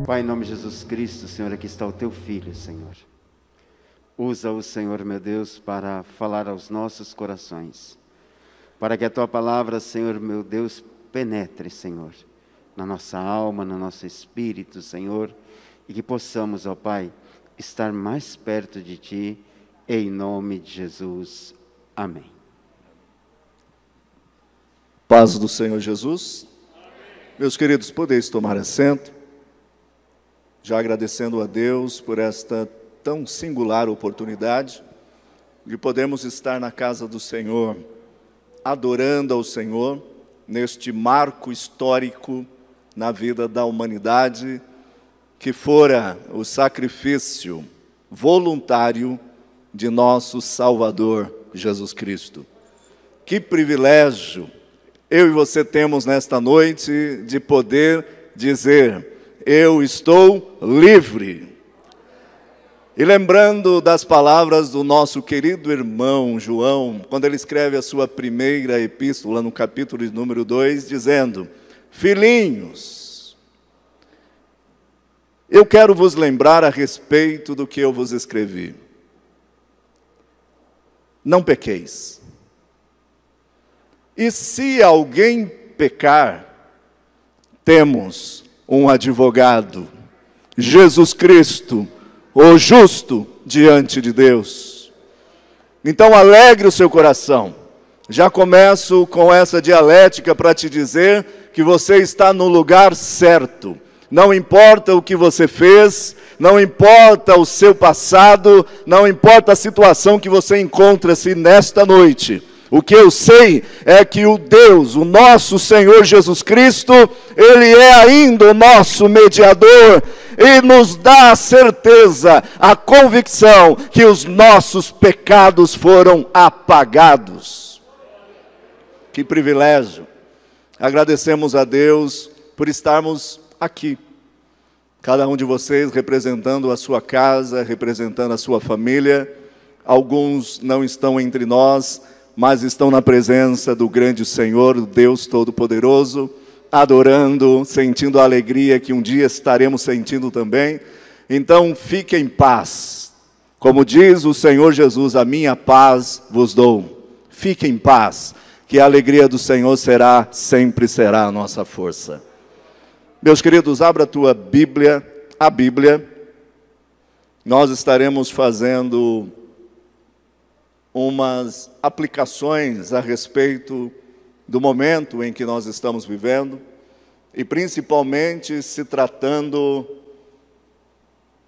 Pai, em nome de Jesus Cristo, Senhor, aqui está o Teu Filho, Senhor. Usa-o, Senhor, meu Deus, para falar aos nossos corações. Para que a Tua palavra, Senhor, meu Deus, penetre, Senhor, na nossa alma, no nosso espírito, Senhor, e que possamos, ó Pai, estar mais perto de Ti, em nome de Jesus. Amém. Paz do Senhor Jesus. Amém. Meus queridos, podeis tomar assento. Já agradecendo a Deus por esta tão singular oportunidade de podermos estar na casa do Senhor, adorando ao Senhor, neste marco histórico na vida da humanidade, que fora o sacrifício voluntário de nosso Salvador Jesus Cristo. Que privilégio eu e você temos nesta noite de poder dizer: eu estou livre. E lembrando das palavras do nosso querido irmão João, quando ele escreve a sua primeira epístola, no capítulo de número 2, dizendo: filhinhos, eu quero vos lembrar a respeito do que eu vos escrevi. Não pequeis. E se alguém pecar, temos um advogado, Jesus Cristo, o justo diante de Deus. Então alegre o seu coração. Já começo com essa dialética para te dizer que você está no lugar certo. Não importa o que você fez, não importa o seu passado, não importa a situação que você encontra-se nesta noite. O que eu sei é que o Deus, o nosso Senhor Jesus Cristo, Ele é ainda o nosso mediador e nos dá a certeza, a convicção que os nossos pecados foram apagados. Que privilégio! Agradecemos a Deus por estarmos aqui. Cada um de vocês representando a sua casa, representando a sua família. Alguns não estão entre nós, mas estão na presença do grande Senhor, Deus Todo-Poderoso, adorando, sentindo a alegria que um dia estaremos sentindo também. Então, fique em paz. Como diz o Senhor Jesus, a minha paz vos dou. Fique em paz, que a alegria do Senhor sempre será a nossa força. Meus queridos, abra a tua Bíblia, a Bíblia. Nós estaremos fazendo umas aplicações a respeito do momento em que nós estamos vivendo, e principalmente se tratando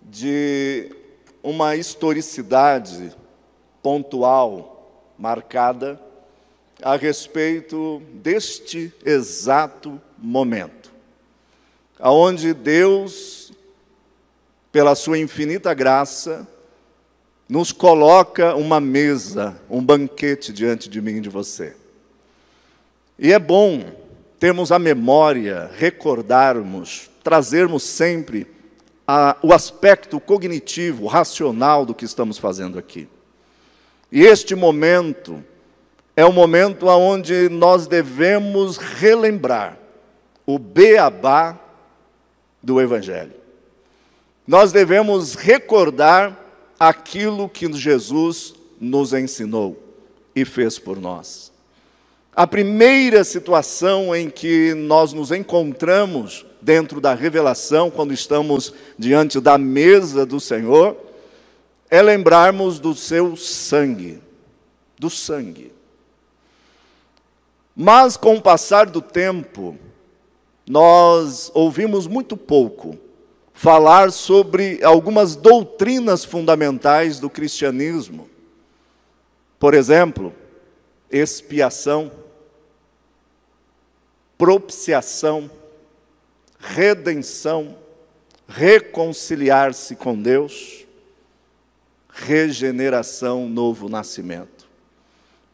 de uma historicidade pontual, marcada, a respeito deste exato momento, aonde Deus, pela sua infinita graça, nos coloca uma mesa, um banquete diante de mim e de você. E é bom termos a memória, recordarmos, trazermos sempre o aspecto cognitivo, racional do que estamos fazendo aqui. E este momento é um momento onde nós devemos relembrar o beabá do Evangelho. Nós devemos recordar aquilo que Jesus nos ensinou e fez por nós. A primeira situação em que nós nos encontramos dentro da revelação, quando estamos diante da mesa do Senhor, é lembrarmos do seu sangue, do sangue. Mas com o passar do tempo, nós ouvimos muito pouco falar sobre algumas doutrinas fundamentais do cristianismo. Por exemplo, expiação, propiciação, redenção, reconciliar-se com Deus, regeneração, novo nascimento.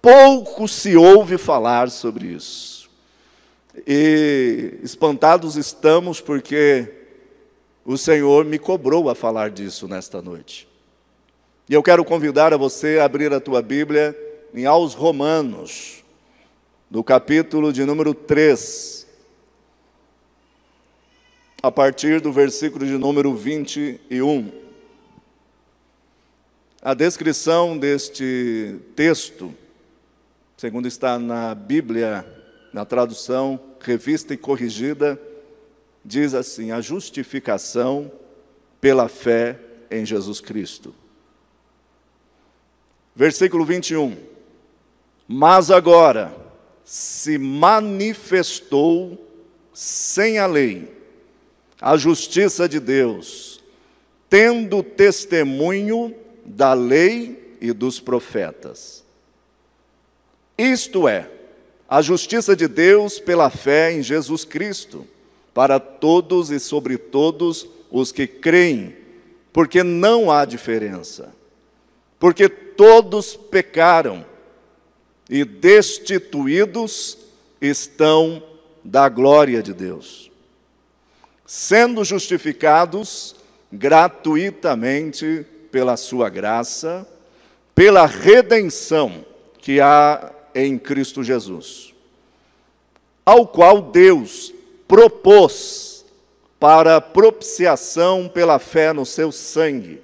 Pouco se ouve falar sobre isso. E espantados estamos porque o Senhor me cobrou a falar disso nesta noite. E eu quero convidar a você a abrir a tua Bíblia em aos Romanos, no capítulo de número 3. a partir do versículo de número 21. A descrição deste texto, segundo está na Bíblia, na tradução Revista e Corrigida, diz assim: a justificação pela fé em Jesus Cristo. Versículo 21. Mas agora se manifestou sem a lei a justiça de Deus, tendo testemunho da lei e dos profetas. Isto é, a justiça de Deus pela fé em Jesus Cristo, para todos e sobre todos os que creem, porque não há diferença. Porque todos pecaram e destituídos estão da glória de Deus, sendo justificados gratuitamente pela sua graça, pela redenção que há em Cristo Jesus, ao qual Deus propôs para propiciação pela fé no seu sangue,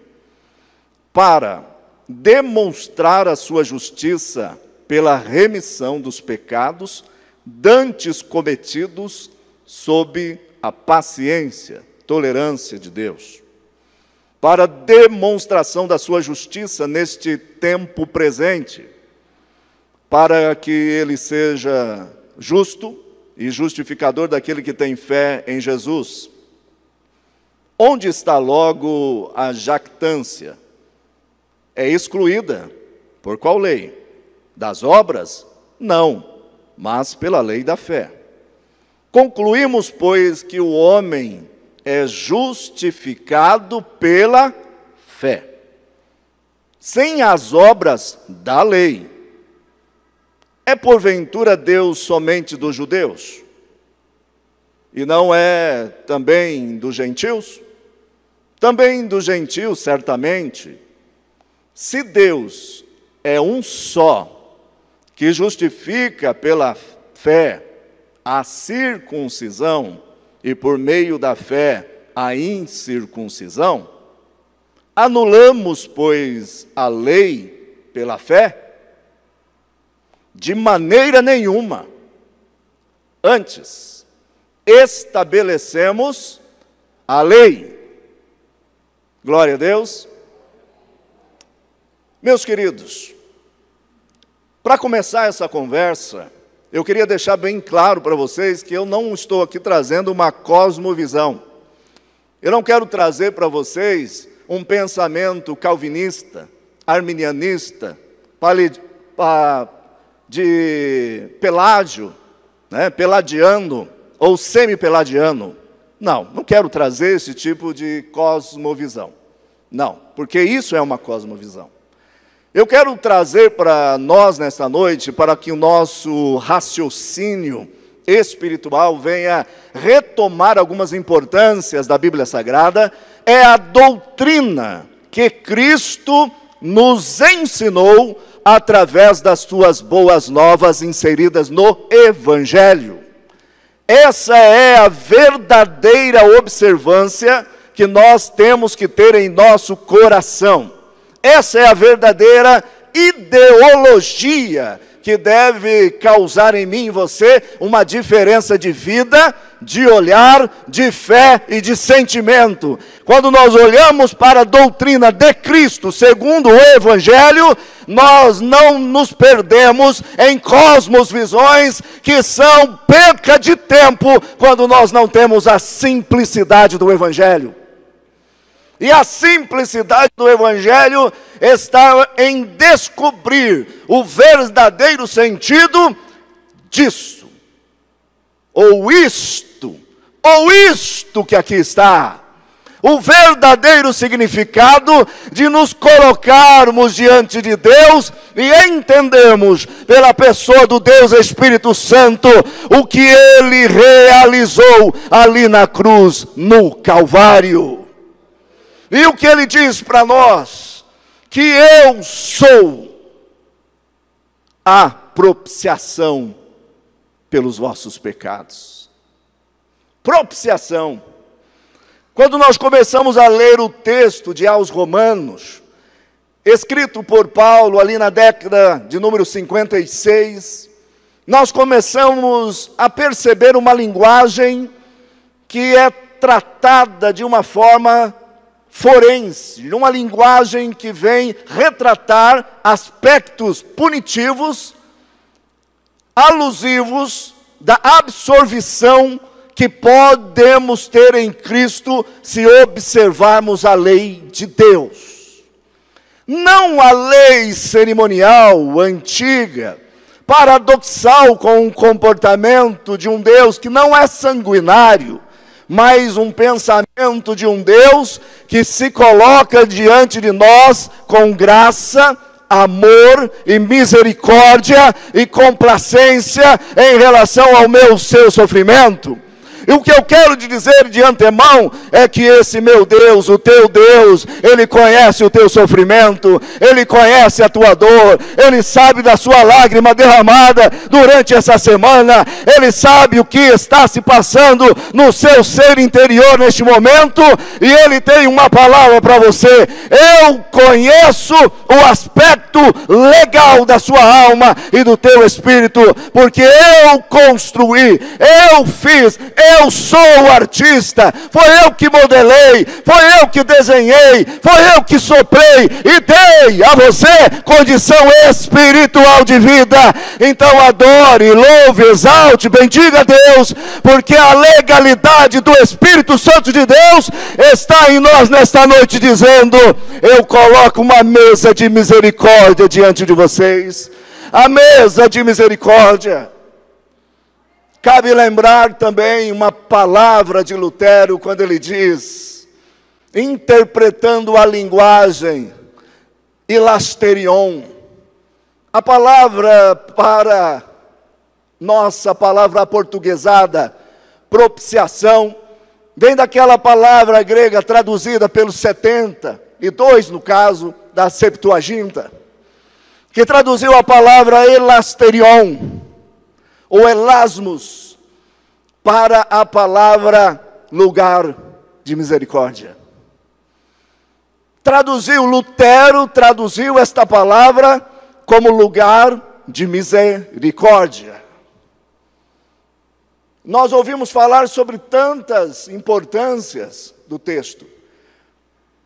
para demonstrar a sua justiça pela remissão dos pecados dantes cometidos sob a paciência, tolerância de Deus, para demonstração da sua justiça neste tempo presente, para que ele seja justo e justificador daquele que tem fé em Jesus. Onde está logo a jactância? É excluída. Por qual lei? Das obras? Não, mas pela lei da fé. Concluímos, pois, que o homem é justificado pela fé, sem as obras da lei. É porventura Deus somente dos judeus? E não é também dos gentios? Também dos gentios, certamente. Se Deus é um só, que justifica pela fé a circuncisão e por meio da fé a incircuncisão, anulamos, pois, a lei pela fé? De maneira nenhuma. Antes, estabelecemos a lei. Glória a Deus. Meus queridos, para começar essa conversa, eu queria deixar bem claro para vocês que eu não estou aqui trazendo uma cosmovisão. Eu não quero trazer para vocês um pensamento calvinista, arminianista, de Pelágio, peladiano ou semi-peladiano. Não quero trazer esse tipo de cosmovisão. Não, porque isso é uma cosmovisão. Eu quero trazer para nós nesta noite, para que o nosso raciocínio espiritual venha retomar algumas importâncias da Bíblia Sagrada, é a doutrina que Cristo nos ensinou através das suas boas novas inseridas no Evangelho. Essa é a verdadeira observância que nós temos que ter em nosso coração. Essa é a verdadeira ideologia que deve causar em mim e você uma diferença de vida, de olhar, de fé e de sentimento. Quando nós olhamos para a doutrina de Cristo, segundo o Evangelho, nós não nos perdemos em cosmosvisões que são perca de tempo quando nós não temos a simplicidade do Evangelho. E a simplicidade do Evangelho está em descobrir o verdadeiro sentido disso, ou isto que aqui está. O verdadeiro significado de nos colocarmos diante de Deus e entendermos pela pessoa do Deus Espírito Santo o que Ele realizou ali na cruz, no Calvário. E o que Ele diz para nós? Que eu sou a propiciação pelos vossos pecados. Propiciação. Quando nós começamos a ler o texto de aos Romanos, escrito por Paulo ali na década de número 56, nós começamos a perceber uma linguagem que é tratada de uma forma forense, uma linguagem que vem retratar aspectos punitivos, alusivos da absorvição que podemos ter em Cristo se observarmos a lei de Deus. Não a lei cerimonial antiga, paradoxal com o comportamento de um Deus que não é sanguinário, mas um pensamento de um Deus que se coloca diante de nós com graça, amor e misericórdia e complacência em relação ao seu sofrimento. E o que eu quero te dizer de antemão é que esse meu Deus, o teu Deus, Ele conhece o teu sofrimento, Ele conhece a tua dor, Ele sabe da sua lágrima derramada durante essa semana, Ele sabe o que está se passando no seu ser interior neste momento, e Ele tem uma palavra para você. Eu conheço o aspecto legal da sua alma e do teu espírito, porque eu construí, eu fiz, eu sou o artista, foi eu que modelei, foi eu que desenhei, foi eu que soprei e dei a você condição espiritual de vida. Então adore, louve, exalte, bendiga a Deus, porque a legalidade do Espírito Santo de Deus está em nós nesta noite, dizendo: eu coloco uma mesa de misericórdia diante de vocês, a mesa de misericórdia. Cabe lembrar também uma palavra de Lutero, quando ele diz, interpretando a linguagem, hilasterion. A palavra para nossa palavra aportuguesada, propiciação, vem daquela palavra grega traduzida pelos 72, no caso, da Septuaginta, que traduziu a palavra hilasterion, ou elasmos, para a palavra lugar de misericórdia. Lutero traduziu esta palavra como lugar de misericórdia. Nós ouvimos falar sobre tantas importâncias do texto,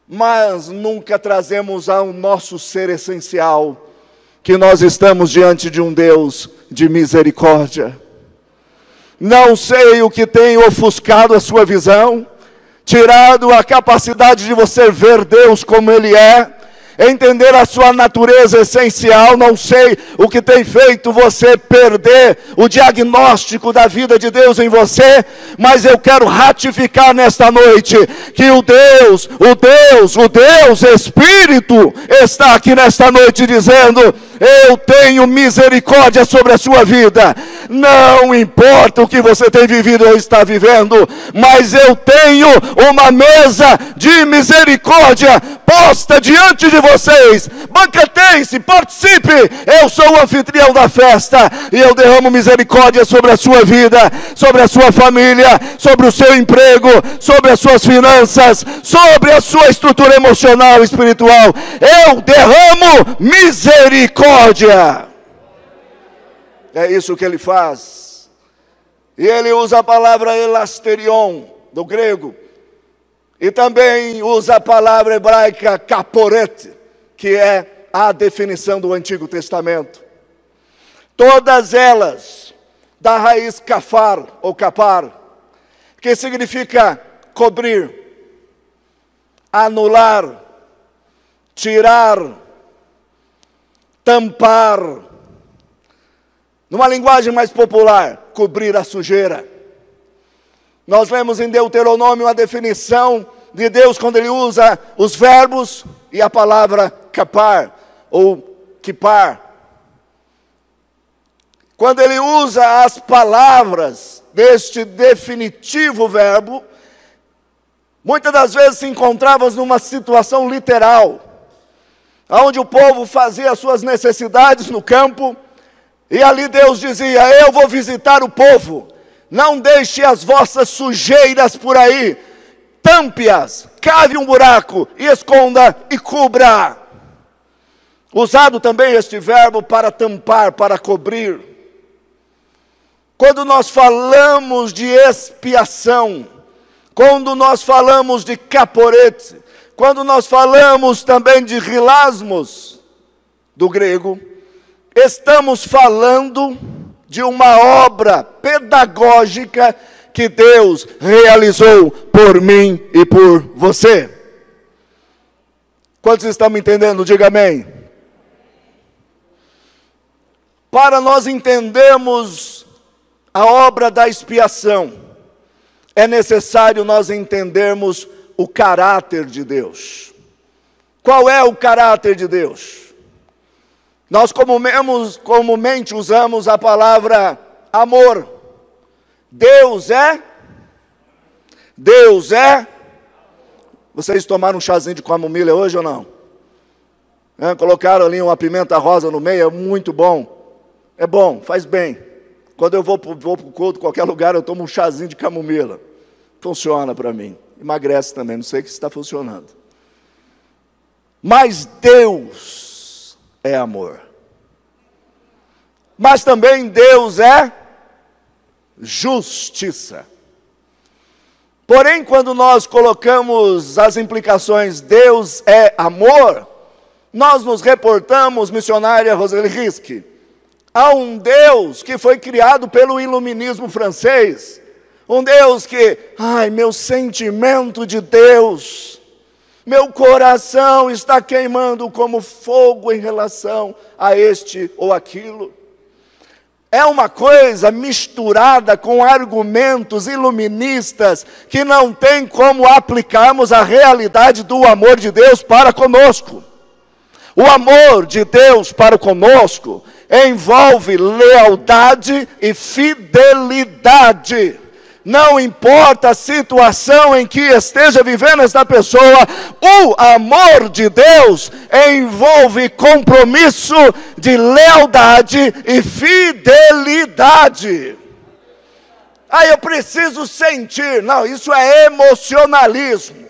mas nunca trazemos ao nosso ser essencial que nós estamos diante de um Deus de misericórdia. Não sei o que tem ofuscado a sua visão, tirado a capacidade de você ver Deus como Ele é, entender a sua natureza essencial. Não sei o que tem feito você perder o diagnóstico da vida de Deus em você, mas eu quero ratificar nesta noite que o Deus Espírito está aqui nesta noite dizendo: eu tenho misericórdia sobre a sua vida. Não importa o que você tem vivido ou está vivendo, mas eu tenho uma mesa de misericórdia posta diante de vocês. Banqueteiem-se, participe. Eu sou o anfitrião da festa e eu derramo misericórdia sobre a sua vida, sobre a sua família, sobre o seu emprego, sobre as suas finanças, sobre a sua estrutura emocional e espiritual. Eu derramo misericórdia. É isso que ele faz. E ele usa a palavra elasterion, do grego, e também usa a palavra hebraica kaporet, que é a definição do Antigo Testamento. Todas elas da raiz kafar ou kapar, que significa cobrir, anular, tirar, tampar. Numa linguagem mais popular, cobrir a sujeira. Nós lemos em Deuteronômio a definição de Deus quando Ele usa os verbos e a palavra kapar ou kipar. Quando Ele usa as palavras deste definitivo verbo, muitas das vezes se encontrávamos numa situação literal, onde o povo fazia as suas necessidades no campo, e ali Deus dizia: eu vou visitar o povo, não deixe as vossas sujeiras por aí, tampe-as, cave um buraco, e esconda e cubra. Usado também este verbo para tampar, para cobrir. Quando nós falamos de expiação, quando nós falamos de caporete, quando nós falamos também de hilasmos, do grego, estamos falando de uma obra pedagógica que Deus realizou por mim e por você. Quantos estão me entendendo? Diga amém. Para nós entendermos a obra da expiação, é necessário nós entendermos o caráter de Deus. Qual é o caráter de Deus? Nós comumente usamos a palavra amor. Deus é? Vocês tomaram um chazinho de camomila hoje ou não? Colocaram ali uma pimenta rosa no meio, é muito bom. É bom, faz bem. Quando eu vou para o culto, qualquer lugar, eu tomo um chazinho de camomila. Funciona para mim. Emagrece também, não sei que está funcionando. Mas Deus é amor. Mas também Deus é justiça. Porém, quando nós colocamos as implicações Deus é amor, nós nos reportamos, missionária Roseli Risque, a um Deus que foi criado pelo iluminismo francês. Um Deus que, meu sentimento de Deus, meu coração está queimando como fogo em relação a este ou aquilo. É uma coisa misturada com argumentos iluministas que não tem como aplicarmos a realidade do amor de Deus para conosco. O amor de Deus para conosco envolve lealdade e fidelidade. Não importa a situação em que esteja vivendo esta pessoa, o amor de Deus envolve compromisso de lealdade e fidelidade. Eu preciso sentir. Não, isso é emocionalismo.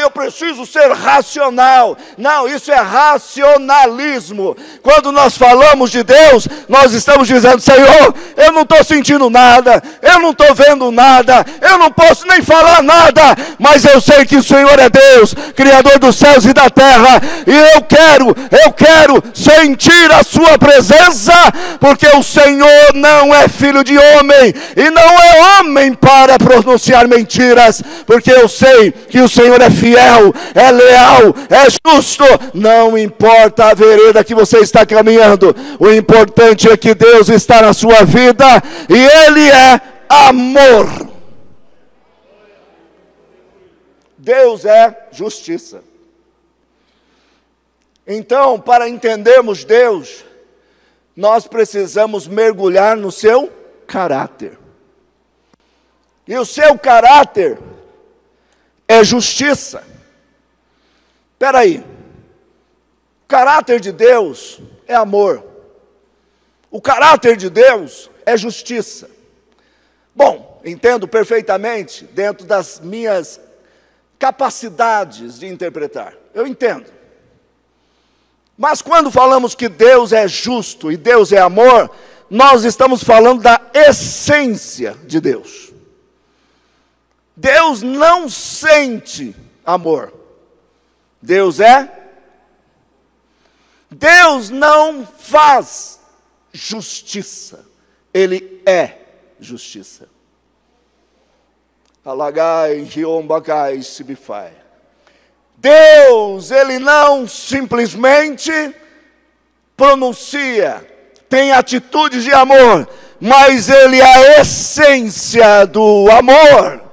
Eu preciso ser racional. Não, isso é racionalismo. Quando nós falamos de Deus, nós estamos dizendo: Senhor, eu não estou sentindo nada, eu não estou vendo nada, eu não posso nem falar nada, mas eu sei que o Senhor é Deus, Criador dos céus e da terra, e eu quero sentir a sua presença, porque o Senhor não é filho de homem, e não é homem para pronunciar mentiras, porque eu sei que o Senhor é fiel, é leal, é justo. Não importa a vereda que você está caminhando, o importante é que Deus está na sua vida e Ele é amor. Deus é justiça. Então, para entendermos Deus, nós precisamos mergulhar no seu caráter. E o seu caráter é justiça. Espera aí. O caráter de Deus é amor. O caráter de Deus é justiça. Bom, entendo perfeitamente dentro das minhas capacidades de interpretar. Eu entendo. Mas quando falamos que Deus é justo e Deus é amor, nós estamos falando da essência de Deus. Deus não sente amor. Deus não faz justiça. Ele é justiça. Alagai, riombagai, sibifai. Deus, Ele não simplesmente pronuncia, tem atitudes de amor, mas Ele é a essência do amor.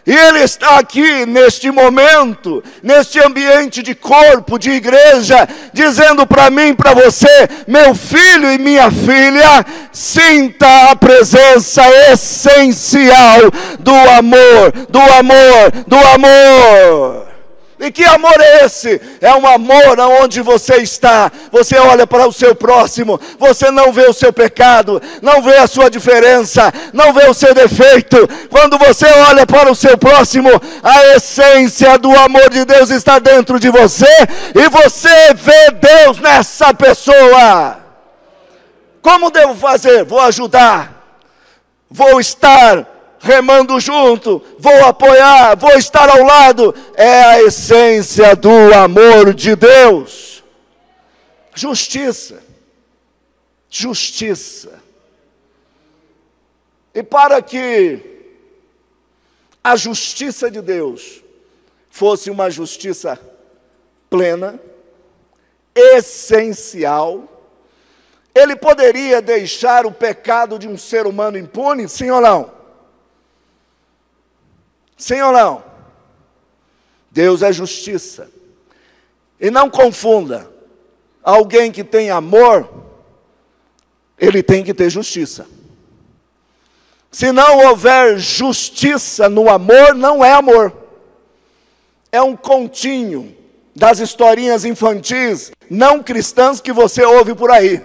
E Ele está aqui neste momento, neste ambiente de corpo, de igreja, dizendo para mim, para você, meu filho e minha filha, sinta a presença essencial do amor, do amor, do amor. E que amor é esse? É um amor aonde você está. Você olha para o seu próximo, você não vê o seu pecado, não vê a sua diferença, não vê o seu defeito. Quando você olha para o seu próximo, a essência do amor de Deus está dentro de você, e você vê Deus nessa pessoa. Como devo fazer? Vou ajudar, vou estar remando junto, vou apoiar, vou estar ao lado. É a essência do amor de Deus. Justiça. Justiça. E para que a justiça de Deus fosse uma justiça plena, essencial, Ele poderia deixar o pecado de um ser humano impune, sim ou não? Sim ou não? Deus é justiça. E não confunda, alguém que tem amor, ele tem que ter justiça. Se não houver justiça no amor, não é amor. É um continho das historinhas infantis, não cristãs, que você ouve por aí.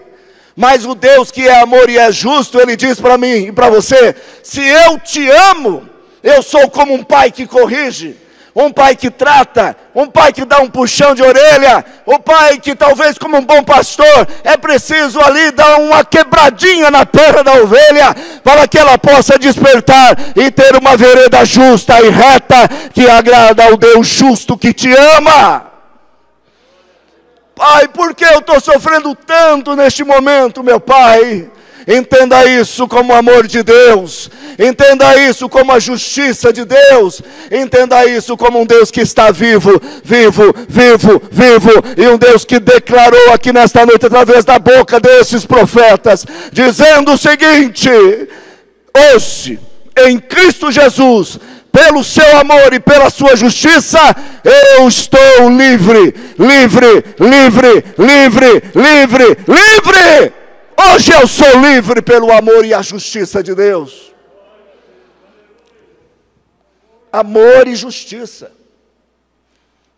Mas o Deus que é amor e é justo, Ele diz para mim e para você: se eu te amo, eu sou como um pai que corrige, um pai que trata, um pai que dá um puxão de orelha, um pai que talvez, como um bom pastor, é preciso ali dar uma quebradinha na perna da ovelha, para que ela possa despertar e ter uma vereda justa e reta, que agrada ao Deus justo que te ama. Pai, por que eu estou sofrendo tanto neste momento, meu Pai? Entenda isso como o amor de Deus, entenda isso como a justiça de Deus, entenda isso como um Deus que está vivo, vivo, vivo, vivo, e um Deus que declarou aqui nesta noite, através da boca desses profetas, dizendo o seguinte: hoje, em Cristo Jesus, pelo seu amor e pela sua justiça, eu estou livre, livre, livre, livre, livre, livre. Hoje eu sou livre pelo amor e a justiça de Deus. Amor e justiça.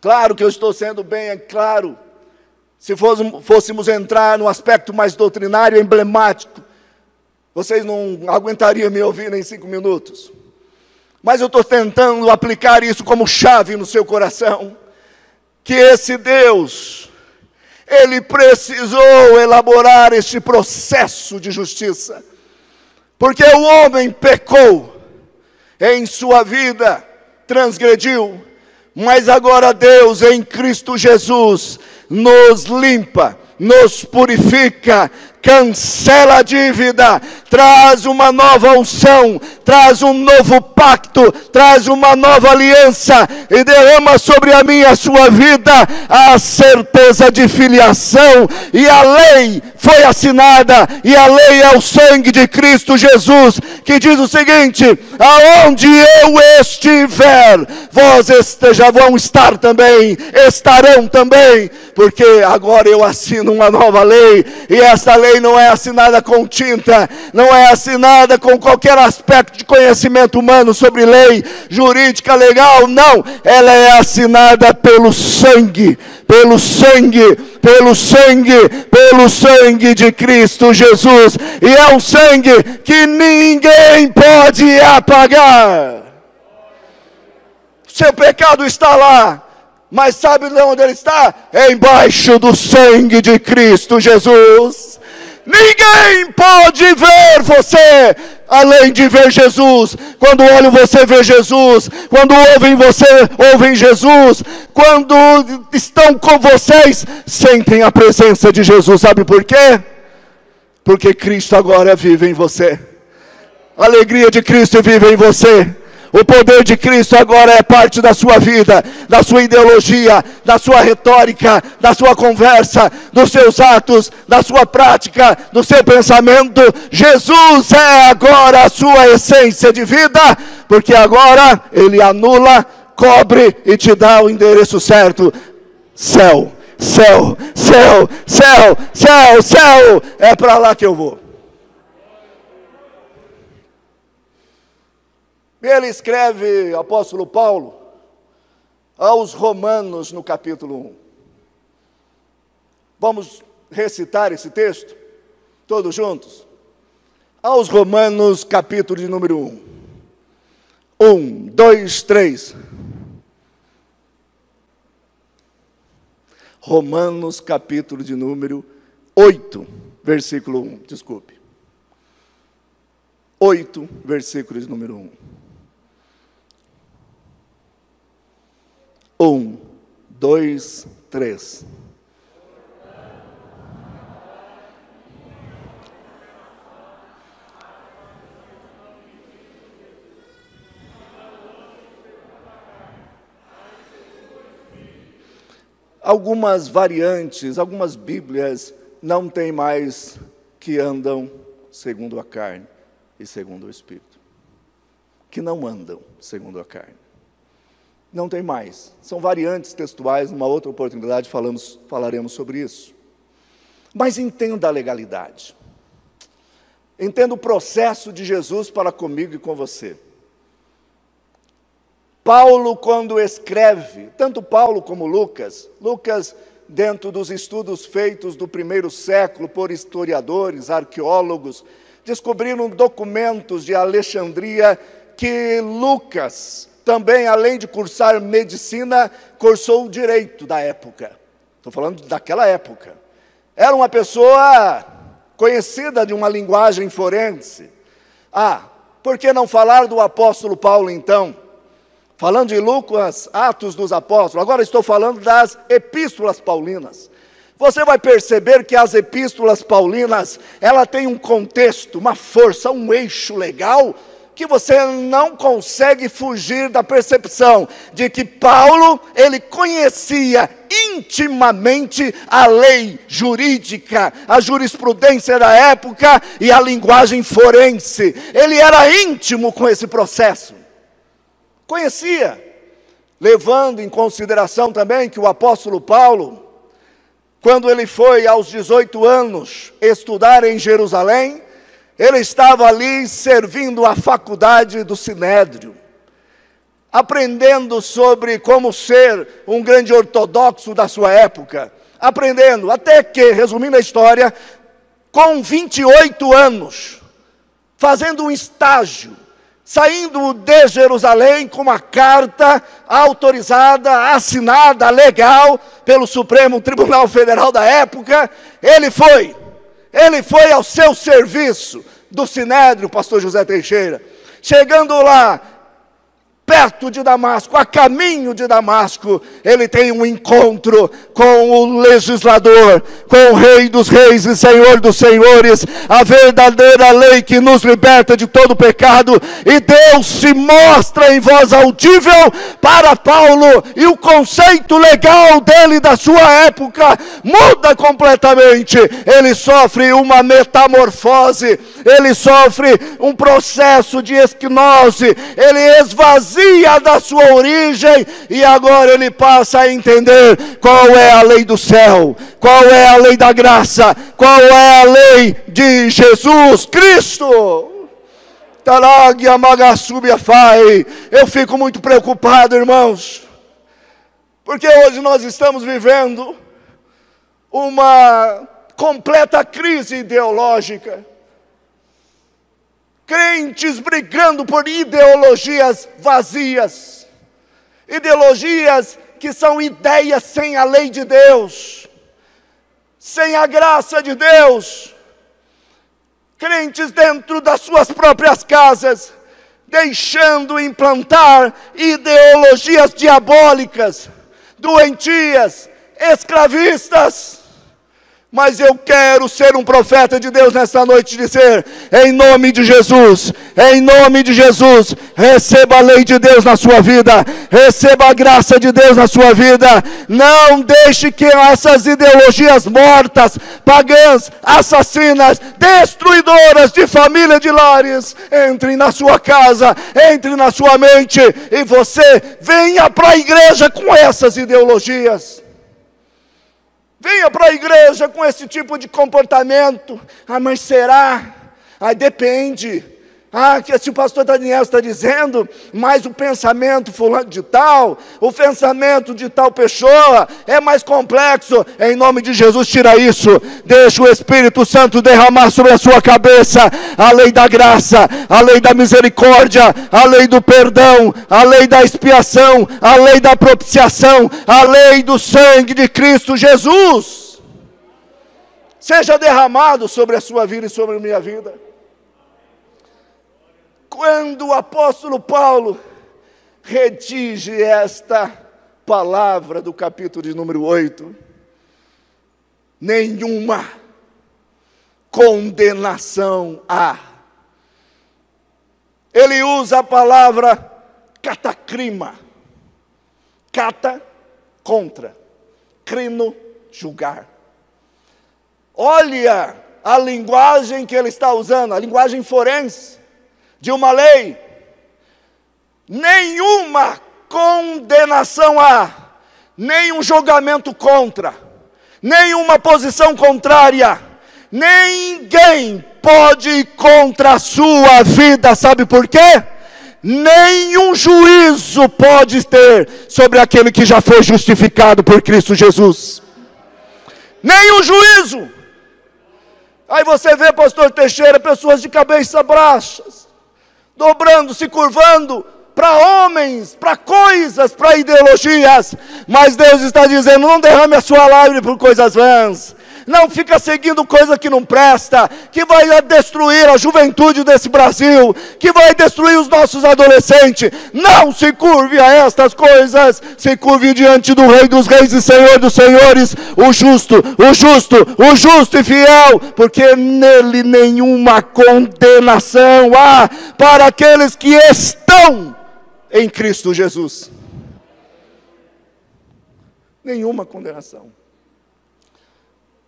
Claro que eu estou sendo bem claro. Se fôssemos entrar no aspecto mais doutrinário, emblemático, vocês não aguentariam me ouvir nem 5 minutos. Mas eu estou tentando aplicar isso como chave no seu coração. Que esse Deus, Ele precisou elaborar este processo de justiça. Porque o homem pecou em sua vida, transgrediu. Mas agora Deus, em Cristo Jesus, nos limpa, nos purifica, cancela a dívida, traz uma nova unção, traz um novo pacto, traz uma nova aliança, e derrama sobre a minha e a sua vida a certeza de filiação. E a lei foi assinada, e a lei é o sangue de Cristo Jesus, que diz o seguinte: aonde eu estiver, vós vão estar também, estarão também, porque agora eu assino uma nova lei, e essa lei não é assinada com tinta, não é assinada com qualquer aspecto de conhecimento humano sobre lei jurídica, legal, não, ela é assinada pelo sangue, pelo sangue, pelo sangue, pelo sangue de Cristo Jesus, e é um sangue que ninguém pode apagar. Seu pecado está lá, mas sabe de onde ele está? É embaixo do sangue de Cristo Jesus. Ninguém pode ver você além de ver Jesus. Quando olham você, vê Jesus. Quando ouvem você, ouvem Jesus. Quando estão com vocês, sentem a presença de Jesus. Sabe por quê? Porque Cristo agora vive em você. A alegria de Cristo vive em você. O poder de Cristo agora é parte da sua vida, da sua ideologia, da sua retórica, da sua conversa, dos seus atos, da sua prática, do seu pensamento. Jesus é agora a sua essência de vida, porque agora Ele anula, cobre e te dá o endereço certo. Céu, céu, céu, céu, céu, céu, é para lá que eu vou. Ele escreve, apóstolo Paulo, aos Romanos no capítulo 1. Vamos recitar esse texto? Todos juntos? Aos Romanos, capítulo de número 1. 1, 2, 3. Romanos, capítulo de número 8, versículo 1. Desculpe. 8, versículo de número 1. 1, 2, 3. Algumas variantes, algumas Bíblias não tem mais que andam segundo a carne e segundo o Espírito. Que não andam segundo a carne. Não tem mais. São variantes textuais, numa outra oportunidade falaremos sobre isso. Mas entenda a legalidade. Entenda o processo de Jesus para comigo e com você. Paulo, quando escreve, tanto Paulo como Lucas, dentro dos estudos feitos do primeiro século por historiadores, arqueólogos, descobriram documentos de Alexandria que Lucas, também, além de cursar medicina, cursou o direito da época. Estou falando daquela época. Era uma pessoa conhecida de uma linguagem forense. Por que não falar do apóstolo Paulo, então? Falando de Lucas, Atos dos Apóstolos, agora estou falando das epístolas paulinas. Você vai perceber que as epístolas paulinas, ela tem um contexto, uma força, um eixo legal, que você não consegue fugir da percepção de que Paulo, ele conhecia intimamente a lei jurídica, a jurisprudência da época e a linguagem forense. Ele era íntimo com esse processo. Conhecia, levando em consideração também que o apóstolo Paulo, quando ele foi aos 18 anos estudar em Jerusalém, ele estava ali servindo a faculdade do Sinédrio, aprendendo sobre como ser um grande ortodoxo da sua época, aprendendo, até que, resumindo a história, com 28 anos, fazendo um estágio, saindo de Jerusalém com uma carta autorizada, assinada, legal, pelo Supremo Tribunal Federal da época, ele foi ao seu serviço do Sinédrio, pastor José Teixeira. Chegando lá, perto de Damasco, a caminho de Damasco, ele tem um encontro com o legislador, com o Rei dos Reis e Senhor dos Senhores, a verdadeira lei que nos liberta de todo pecado, e Deus se mostra em voz audível para Paulo, e o conceito legal dele, da sua época, muda completamente. Ele sofre uma metamorfose, ele sofre um processo de esquinose, ele esvazia da sua origem, e agora ele passa a entender qual é a lei do céu, qual é a lei da graça, qual é a lei de Jesus Cristo. Eu fico muito preocupado, irmãos, porque hoje nós estamos vivendo uma completa crise ideológica. Crentes brigando por ideologias vazias, ideologias que são ideias sem a lei de Deus, sem a graça de Deus. Crentes dentro das suas próprias casas, deixando implantar ideologias diabólicas, doentias, escravistas. Mas eu quero ser um profeta de Deus nesta noite e dizer, em nome de Jesus, receba a lei de Deus na sua vida, receba a graça de Deus na sua vida. Não deixe que essas ideologias mortas, pagãs, assassinas, destruidoras de família e de lares, entrem na sua casa, entrem na sua mente, e você venha para a igreja com essas ideologias. Venha para a igreja com esse tipo de comportamento. Mas será? Depende. Que se o pastor Daniel está dizendo, mas o pensamento fulano de tal, o pensamento de tal pessoa é mais complexo. Em nome de Jesus, tira isso. Deixa o Espírito Santo derramar sobre a sua cabeça a lei da graça, a lei da misericórdia, a lei do perdão, a lei da expiação, a lei da propiciação, a lei do sangue de Cristo Jesus. Seja derramado sobre a sua vida e sobre a minha vida. Quando o apóstolo Paulo redige esta palavra do capítulo de número 8, nenhuma condenação há. Ele usa a palavra catacrima. Cata, contra. Crino, julgar. Olha a linguagem que ele está usando, a linguagem forense de uma lei. Nenhuma condenação há, nenhum julgamento contra, nenhuma posição contrária, ninguém pode ir contra a sua vida. Sabe por quê? Nenhum juízo pode ter sobre aquele que já foi justificado por Cristo Jesus. Nenhum juízo. Aí você vê, pastor Teixeira, pessoas de cabeça baixas, dobrando, se curvando para homens, para coisas, para ideologias. Mas Deus está dizendo, não derrame a sua lágrima por coisas vãs. Não fica seguindo coisa que não presta, que vai destruir a juventude desse Brasil, que vai destruir os nossos adolescentes. Não se curve a estas coisas, se curve diante do Rei dos Reis e Senhor dos Senhores, o justo, o justo, o justo e fiel, porque nele nenhuma condenação há para aqueles que estão em Cristo Jesus. Nenhuma condenação.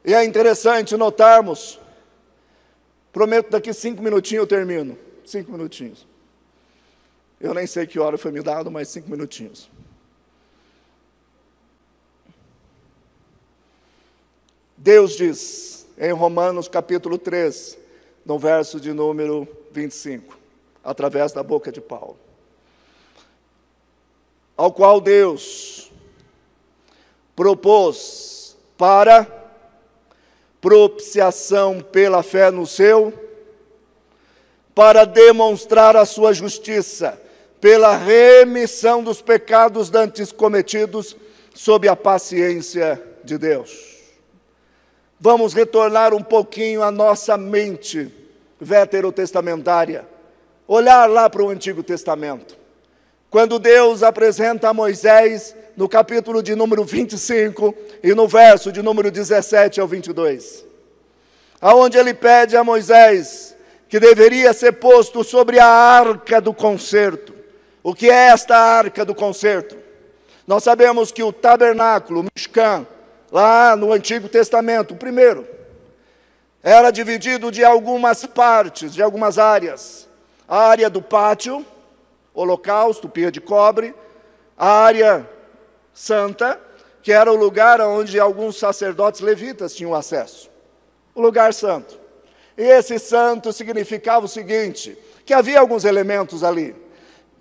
E é interessante notarmos, prometo daqui 5 minutinhos eu termino, 5 minutinhos. Eu nem sei que hora foi me dado, mas 5 minutinhos. Deus diz, em Romanos capítulo 3, no verso de número 25, através da boca de Paulo, ao qual Deus propôs para propiciação pela fé no seu, para demonstrar a sua justiça, pela remissão dos pecados dantes cometidos, sob a paciência de Deus. Vamos retornar um pouquinho à nossa mente veterotestamentária, olhar lá para o Antigo Testamento. Quando Deus apresenta a Moisés, no capítulo de número 25, e no verso de número 17 ao 22, aonde ele pede a Moisés que deveria ser posto sobre a arca do concerto. O que é esta arca do concerto? Nós sabemos que o tabernáculo, o Mishkan, lá no Antigo Testamento, o primeiro, era dividido de algumas partes, de algumas áreas. A área do pátio, holocausto, pia de cobre, a área santa, que era o lugar onde alguns sacerdotes levitas tinham acesso. O lugar santo. E esse santo significava o seguinte, que havia alguns elementos ali.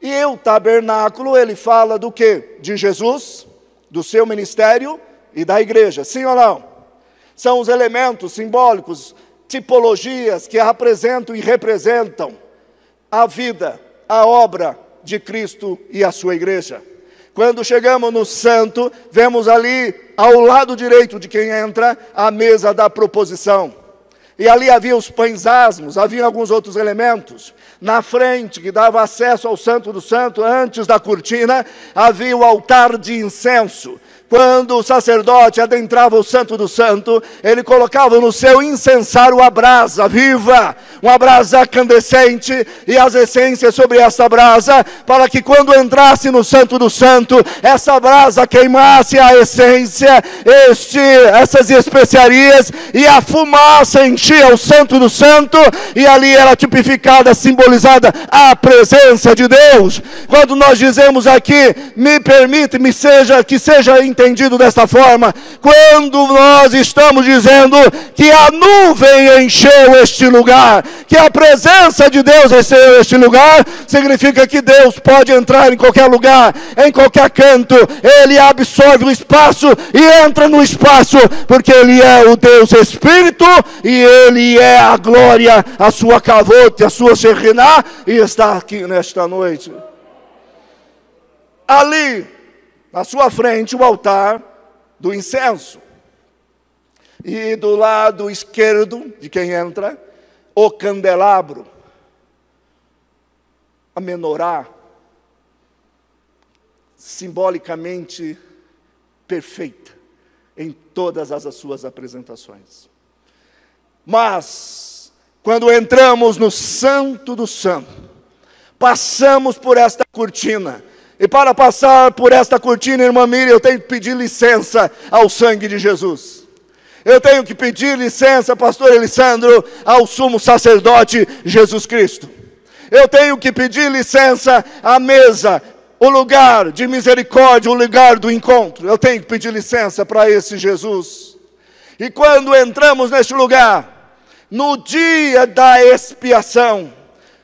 E o tabernáculo, ele fala do quê? De Jesus, do seu ministério e da igreja. Sim ou não? São os elementos simbólicos, tipologias que apresentam e representam a vida, a obra de Cristo e a sua igreja. Quando chegamos no santo, vemos ali, ao lado direito de quem entra, a mesa da proposição. E ali havia os pães asmos, havia alguns outros elementos. Na frente, que dava acesso ao santo do santo, antes da cortina, havia o altar de incenso. Quando o sacerdote adentrava o santo do santo, ele colocava no seu incensário a brasa viva, uma brasa candescente, e as essências sobre essa brasa, para que quando entrasse no santo do santo, essa brasa queimasse a essência, essas especiarias, e a fumaça enchia o santo do santo, e ali era tipificada, simbolizada a presença de Deus. Quando nós dizemos aqui, me permite, que seja entendido, entendido desta forma. Quando nós estamos dizendo que a nuvem encheu este lugar, que a presença de Deus encheu este lugar, significa que Deus pode entrar em qualquer lugar, em qualquer canto. Ele absorve o espaço e entra no espaço, porque Ele é o Deus Espírito e Ele é a glória, a sua cavote, a sua Shekhinah, e está aqui nesta noite. Ali, na sua frente, o altar do incenso. E do lado esquerdo de quem entra, o candelabro, a menorá, simbolicamente perfeita em todas as suas apresentações. Mas, quando entramos no Santo do Santo, passamos por esta cortina. E para passar por esta cortina, irmã Miriam, eu tenho que pedir licença ao sangue de Jesus. Eu tenho que pedir licença, pastor Elisandro, ao sumo sacerdote Jesus Cristo. Eu tenho que pedir licença à mesa, o lugar de misericórdia, o lugar do encontro. Eu tenho que pedir licença para esse Jesus. E quando entramos neste lugar, no dia da expiação,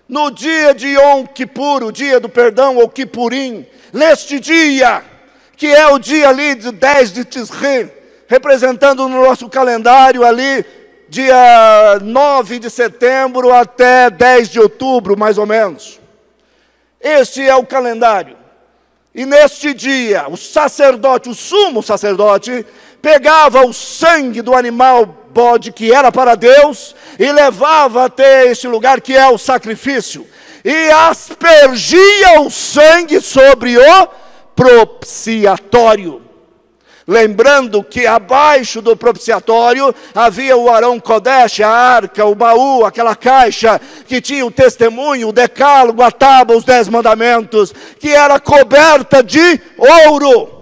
no dia de Yom Kippur, o dia do perdão, ou Kippurim, neste dia, que é o dia ali de 10 de Tisri, representando no nosso calendário ali, dia 9 de setembro até 10 de outubro, mais ou menos. Este é o calendário. E neste dia, o sacerdote, o sumo sacerdote, pegava o sangue do animal bode que era para Deus e levava até este lugar que é o sacrifício e aspergia o sangue sobre o propiciatório. Lembrando que abaixo do propiciatório havia o Arão Kodesh, a arca, o baú, aquela caixa que tinha o testemunho, o decálogo, a tábua, os 10 mandamentos, que era coberta de ouro.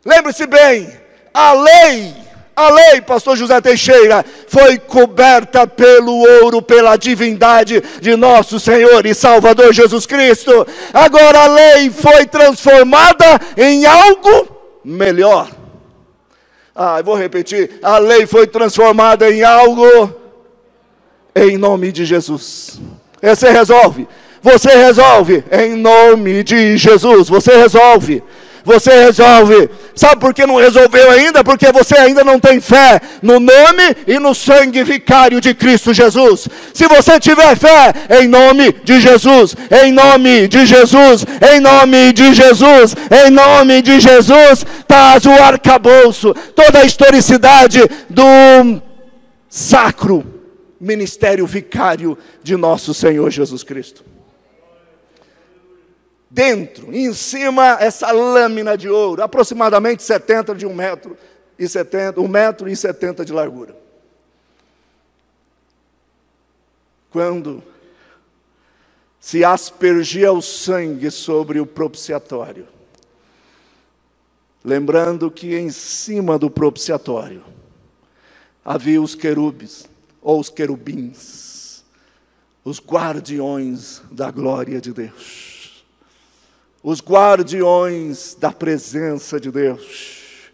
Lembre-se bem, a lei, pastor José Teixeira, foi coberta pelo ouro, pela divindade de nosso Senhor e Salvador Jesus Cristo. Agora a lei foi transformada em algo melhor. Eu vou repetir, a lei foi transformada em algo em nome de Jesus. Você resolve em nome de Jesus, você resolve. Sabe por que não resolveu ainda? Porque você ainda não tem fé no nome e no sangue vicário de Cristo Jesus. Se você tiver fé, em nome de Jesus, em nome de Jesus, em nome de Jesus, em nome de Jesus, traz o arcabouço, toda a historicidade do sacro ministério vicário de nosso Senhor Jesus Cristo. Dentro, em cima, essa lâmina de ouro, aproximadamente 70 de 1,70 m de largura. Quando se aspergia o sangue sobre o propiciatório, lembrando que em cima do propiciatório havia os querubes, ou os querubins, os guardiões da glória de Deus. Os guardiões da presença de Deus.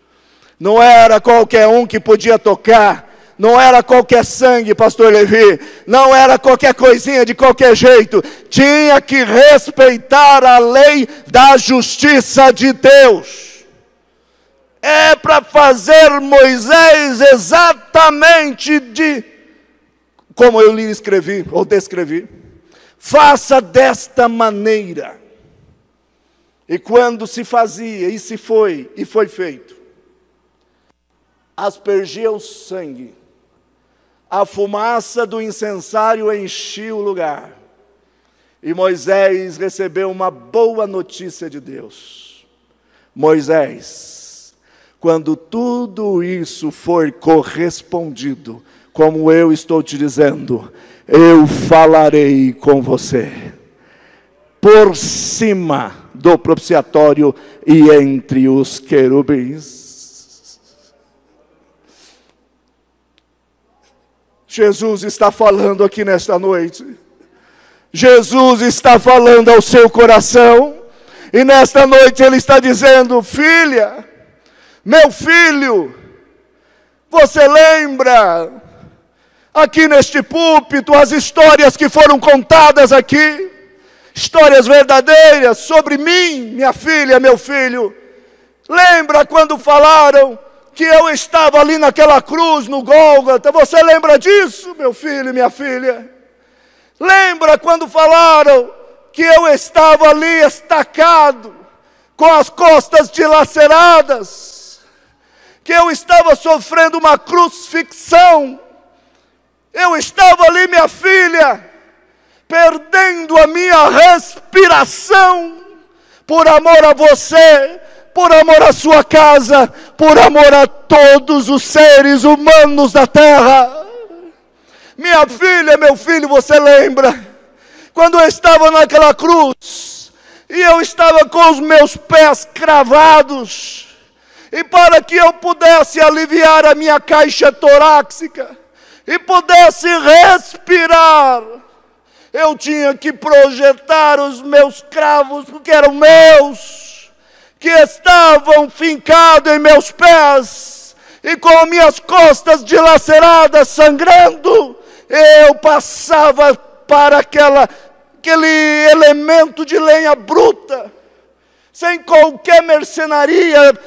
Não era qualquer um que podia tocar, não era qualquer sangue, pastor Levi, não era qualquer coisinha de qualquer jeito, tinha que respeitar a lei da justiça de Deus. É para fazer Moisés exatamente como eu lhe escrevi, ou descrevi. Faça desta maneira. E quando se fazia, e foi feito, aspergia o sangue, a fumaça do incensário enchia o lugar, e Moisés recebeu uma boa notícia de Deus. Moisés, quando tudo isso for correspondido, como eu estou te dizendo, eu falarei com você, por cima do propiciatório e entre os querubins. Jesus está falando aqui nesta noite. Jesus está falando ao seu coração. E nesta noite Ele está dizendo: filha, Meu filho, você lembra aqui neste púlpito as histórias que foram contadas aqui? Histórias verdadeiras sobre mim, minha filha, meu filho. Lembra quando falaram que eu estava ali naquela cruz no Gólgota? Você lembra disso, meu filho e minha filha? Lembra quando falaram que eu estava ali estacado, com as costas dilaceradas, que eu estava sofrendo uma crucifixão? Eu estava ali, minha filha, perdendo a minha respiração, por amor a você, por amor à sua casa, por amor a todos os seres humanos da terra. Minha filha, meu filho, você lembra? Quando eu estava naquela cruz, e eu estava com os meus pés cravados, e para que eu pudesse aliviar a minha caixa torácica, e pudesse respirar, eu tinha que projetar os meus cravos, porque eram meus, que estavam fincados em meus pés, e com minhas costas dilaceradas, sangrando, eu passava para aquele elemento de lenha bruta, sem qualquer mercenaria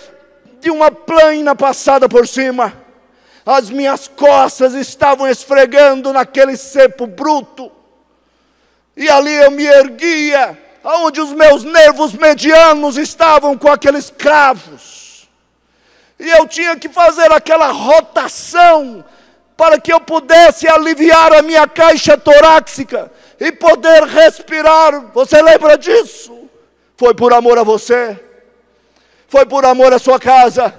de uma plana passada por cima. As minhas costas estavam esfregando naquele cepo bruto, e ali eu me erguia, onde os meus nervos medianos estavam com aqueles cravos, e eu tinha que fazer aquela rotação, para que eu pudesse aliviar a minha caixa torácica, e poder respirar. Você lembra disso? Foi por amor a você, foi por amor à sua casa,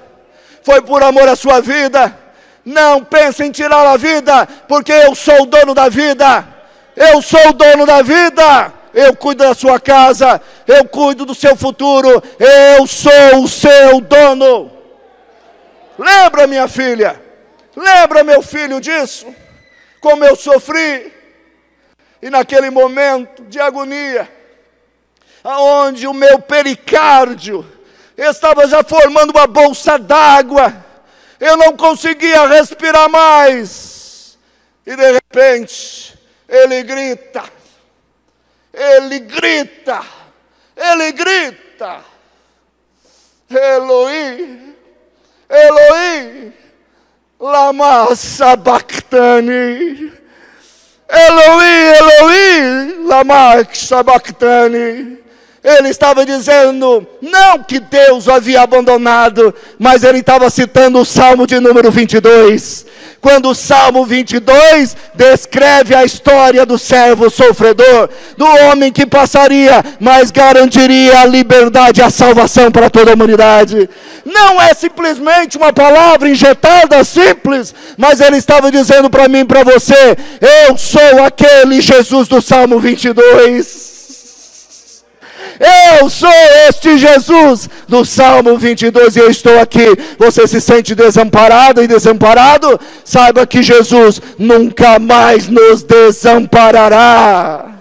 foi por amor à sua vida. Não pense em tirar a vida, porque eu sou o dono da vida. Eu sou o dono da vida. Eu cuido da sua casa, eu cuido do seu futuro. Eu sou o seu dono. Lembra, minha filha? Lembra, meu filho, disso? Como eu sofri. E naquele momento de agonia, aonde o meu pericárdio estava já formando uma bolsa d'água, eu não conseguia respirar mais, e de repente, ele grita, Eloi, Eloi, lama sabachthani, Eloi, Eloi, lama sabachthani. Ele estava dizendo, não que Deus o havia abandonado, mas ele estava citando o Salmo de número 22. Quando o Salmo 22 descreve a história do servo sofredor, do homem que passaria, mas garantiria a liberdade e a salvação para toda a humanidade. Não é simplesmente uma palavra injetada simples, mas ele estava dizendo para mim e para você, eu sou aquele Jesus do Salmo 22. Eu sou este Jesus do Salmo 22 e eu estou aqui. Você se sente desamparado e desamparado? Saiba que Jesus nunca mais nos desamparará.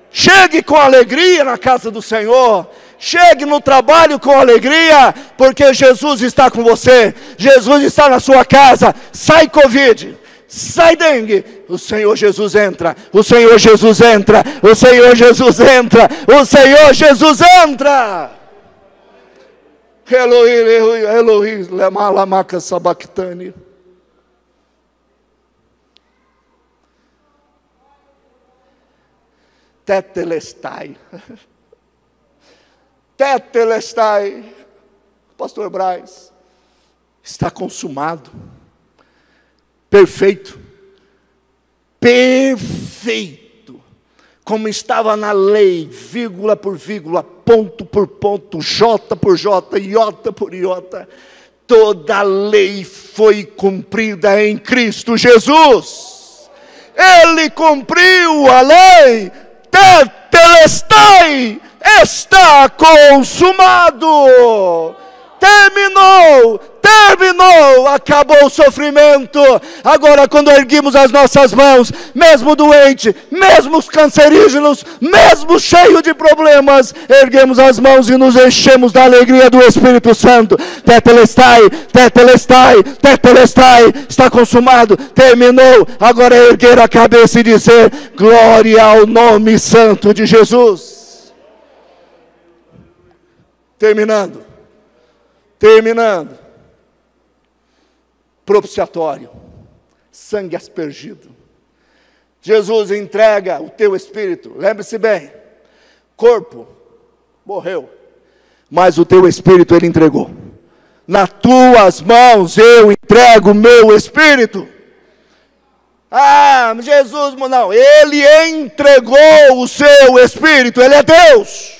Chegue com alegria na casa do Senhor. Chegue no trabalho com alegria, porque Jesus está com você. Jesus está na sua casa. Sai Covid, sai dengue, o Senhor Jesus entra, o Senhor Jesus entra, o Senhor Jesus entra, o Senhor Jesus entra. Eloi, Eloi, Eloi, lema lamaka sabachthani. Tetelestai. Tetelestai. Pastor Braz, está consumado. Perfeito, perfeito, como estava na lei, vírgula por vírgula, ponto por ponto, jota por jota, iota por iota, toda a lei foi cumprida em Cristo Jesus. Ele cumpriu a lei, tetelestai, está consumado. terminou, acabou o sofrimento. Agora, quando erguimos as nossas mãos, mesmo doente, mesmo cancerígenos, mesmo cheio de problemas, erguemos as mãos e nos enchemos da alegria do Espírito Santo. Tetelestai, tetelestai, tetelestai, está consumado, terminou. Agora é erguer a cabeça e dizer: glória ao nome santo de Jesus. Terminando. Propiciatório, sangue aspergido. Jesus entrega o teu espírito. Lembre-se bem, corpo morreu, mas o teu espírito ele entregou. Nas tuas mãos eu entrego o meu espírito. Ah, Jesus, não, ele entregou o seu espírito, ele é Deus.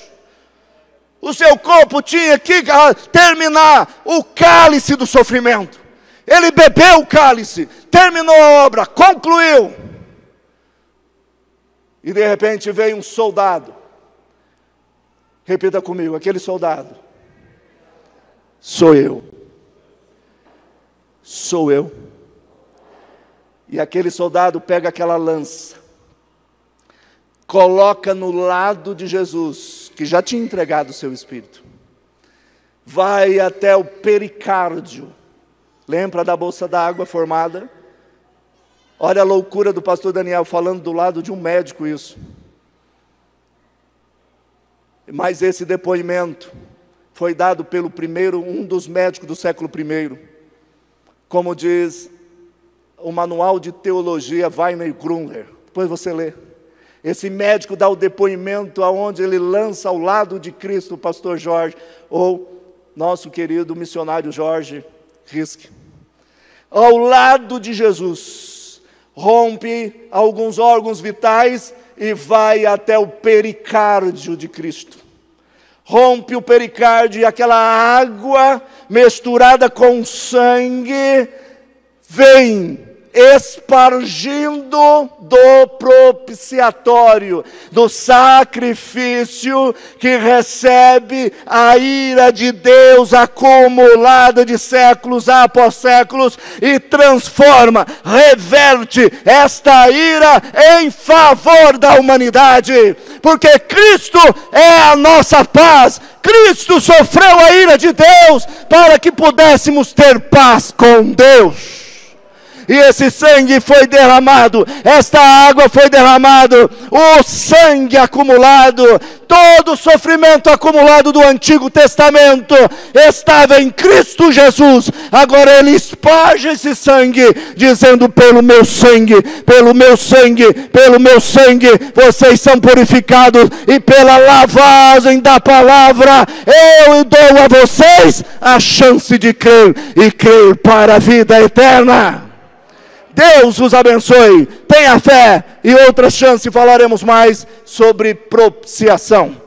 O seu corpo tinha que terminar o cálice do sofrimento. Ele bebeu o cálice, terminou a obra, concluiu. E de repente veio um soldado. Repita comigo, aquele soldado. Sou eu. Sou eu. E aquele soldado pega aquela lança, coloca no lado de Jesus, que já tinha entregado o seu espírito. Vai até o pericárdio. Lembra da bolsa d'água formada? Olha a loucura do pastor Daniel falando do lado de um médico isso. Mas esse depoimento foi dado pelo um dos médicos do século I. Como diz o manual de teologia Weiner Grunler. Depois você lê. Esse médico dá o depoimento aonde ele lança ao lado de Cristo o pastor Jorge, ou nosso querido missionário Jorge Risk. Ao lado de Jesus, rompe alguns órgãos vitais e vai até o pericárdio de Cristo. Rompe o pericárdio e aquela água misturada com sangue vem espargindo do propiciatório, do sacrifício que recebe a ira de Deus acumulada de séculos após séculos e transforma, reverte esta ira em favor da humanidade, porque Cristo é a nossa paz. Cristo sofreu a ira de Deus para que pudéssemos ter paz com Deus. E esse sangue foi derramado, esta água foi derramado, o sangue acumulado, todo o sofrimento acumulado do Antigo Testamento estava em Cristo Jesus. Agora ele esparge esse sangue, dizendo: pelo meu sangue, pelo meu sangue, pelo meu sangue, vocês são purificados, e pela lavagem da palavra, eu dou a vocês a chance de crer, e crer para a vida eterna. Deus os abençoe, tenha fé, e outra chance falaremos mais sobre propiciação.